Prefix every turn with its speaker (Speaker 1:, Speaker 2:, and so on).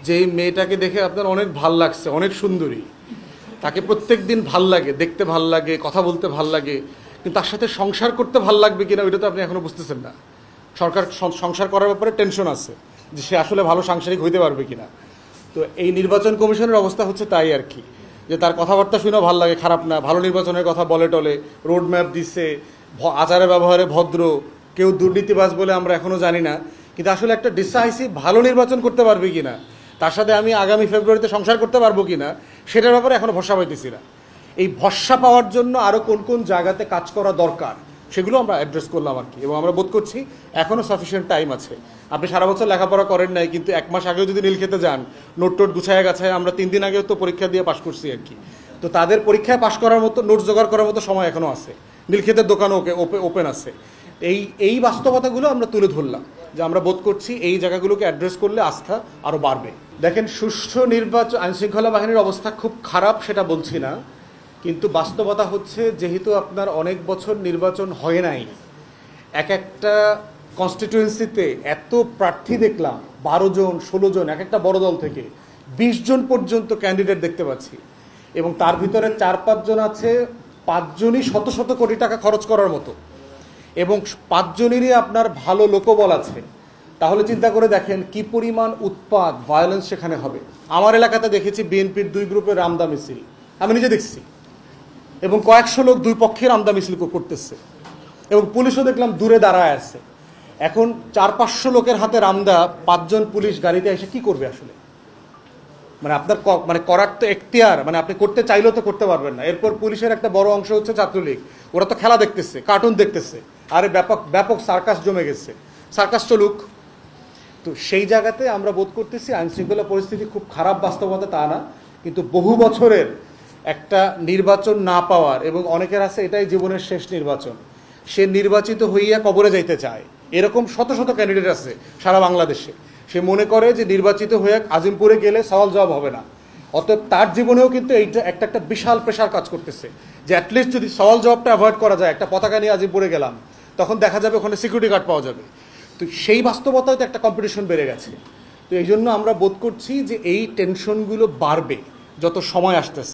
Speaker 1: যেই মেয়েটাকে দেখে আপনার অনেক ভাল লাগছে, অনেক সুন্দরী, তাকে প্রত্যেক দিন ভাল লাগে, দেখতে ভাল লাগে, কথা বলতে ভাল লাগে, কিন্তু তার সাথে সংসার করতে ভাল লাগবে কিনা ওইটা তো আপনি এখনো বুঝতেছেন না। সংসার করার ব্যাপারে টেনশন আছে যে সে আসলে ভালো সাংসারিক হইতে পারবে কিনা। তো এই নির্বাচন কমিশনের অবস্থা হচ্ছে তাই আর কি, যে তার কথাবার্তা শুনেও ভালো লাগে, খারাপ না, ভালো নির্বাচনের কথা বলে টলে, রোড ম্যাপ দিচ্ছে, আচারে ব্যবহারে ভদ্র, কেউ দুর্নীতিবাজ বলে আমরা এখনও জানি না, কিন্তু আসলে একটা ডিসাইসিভ ভালো নির্বাচন করতে পারবে কিনা, তার সাথে আমি আগামী ফেব্রুয়ারিতে সংসার করতে পারবো কিনা সেটার ব্যাপারে এখনো ভরসা পাইতেছি না। এই ভরসা পাওয়ার জন্য আরও কোন কোন জায়গাতে কাজ করা দরকার সেগুলো আমরা অ্যাড্রেস করলাম আর কি, এবং আমরা বোধ করছি এখনও সাফিসিয়েন্ট টাইম আছে। আপনি সারা বছর লেখাপড়া করেন নাই, কিন্তু 1 মাস আগেও যদি নীল খেতে যান, নোট টোট গুছায় গাছায়, আমরা 3 দিন আগেও তো পরীক্ষা দিয়ে পাশ করছি আর কি। তো তাদের পরীক্ষায় পাশ করার মতো, নোট জোগাড় করার মতো সময় এখনও আছে, নীল খেতের দোকানও ওপেন আছে। এই বাস্তবতাগুলো আমরা তুলে ধরলাম, যে আমরা বোধ করছি এই জায়গাগুলোকে অ্যাড্রেস করলে আস্থা আরও বাড়বে। দেখেন, সুষ্ঠু নির্বাচন, আইনশৃঙ্খলা বাহিনীর অবস্থা খুব খারাপ সেটা বলছি না, কিন্তু বাস্তবতা হচ্ছে যেহেতু আপনার অনেক বছর নির্বাচন হয় নাই, একটা কনস্টিটিউয়েন্সিতে এত প্রার্থী দেখলাম, 12 জন 16 জন, একটা বড় দল থেকে 20 জন পর্যন্ত ক্যান্ডিডেট দেখতে পাচ্ছি, এবং তার ভিতরে 4-5 জন আছে 5 জনই শত শত কোটি টাকা খরচ করার মতো, এবং 5 জনেরই আপনার ভালো লোকবল আছে। তাহলে চিন্তা করে দেখেন কি পরিমাণ উৎপাত, ভায়োলেন্স সেখানে হবে। আমার এলাকাতে দেখেছি বিএনপির 2 গ্রুপের আমদা মিছিল, আমি নিজে দেখছি, এবং কয়েকশো লোক 2 পক্ষের আমদা মিছিল করতেছে, এবং পুলিশও দেখলাম দূরে দাঁড়ায় আছে। এখন 400-500 লোকের হাতে রামদা, 5 জন পুলিশ গাড়িতে এসে কি করবে আসলে? মানে আপনার করার তো এখতিয়ার, আপনি করতে চাইলেও তো করতে পারবেন না। এরপর পুলিশের একটা বড় অংশ হচ্ছে ছাত্রলীগ, ওরা তো খেলা দেখতেছে, কার্টুন দেখতেছে, আরে ব্যাপক সার্কাস জমে গেছে, সার্কাস চলুক। তো সেই জায়গাতে আমরা বোধ করতেছি আইনশৃঙ্খলা পরিস্থিতি খুব খারাপ, বাস্তবতা তা না, কিন্তু বহু বছরের একটা নির্বাচন না পাওয়ার, এবং অনেকের আছে এটাই জীবনের শেষ নির্বাচন, সে নির্বাচিত হইয়া কবরে যাইতে চায়, এরকম শত শত ক্যান্ডিডেট আছে সারা বাংলাদেশে। সে মনে করে যে নির্বাচিত হয়ে আজিমপুরে গেলে সওয়াল জবাব হবে না, অতএব তার জীবনেও কিন্তু এইটা একটা বিশাল প্রেশার কাজ করতেছে, যে অ্যাটলিস্ট যদি সওয়াল জবাবটা অ্যাভয়েড করা যায়, একটা পতাকা নিয়ে আজিমপুরে গেলাম, তখন দেখা যাবে ওখানে সিকিউরিটি গার্ড পাওয়া যাবে। তো সেই বাস্তবতায় তো একটা কম্পিটিশন বেড়ে গেছে। তো এই জন্য আমরা বোধ করছি যে এই টেনশনগুলো বাড়বে যত সময় আসতেছে।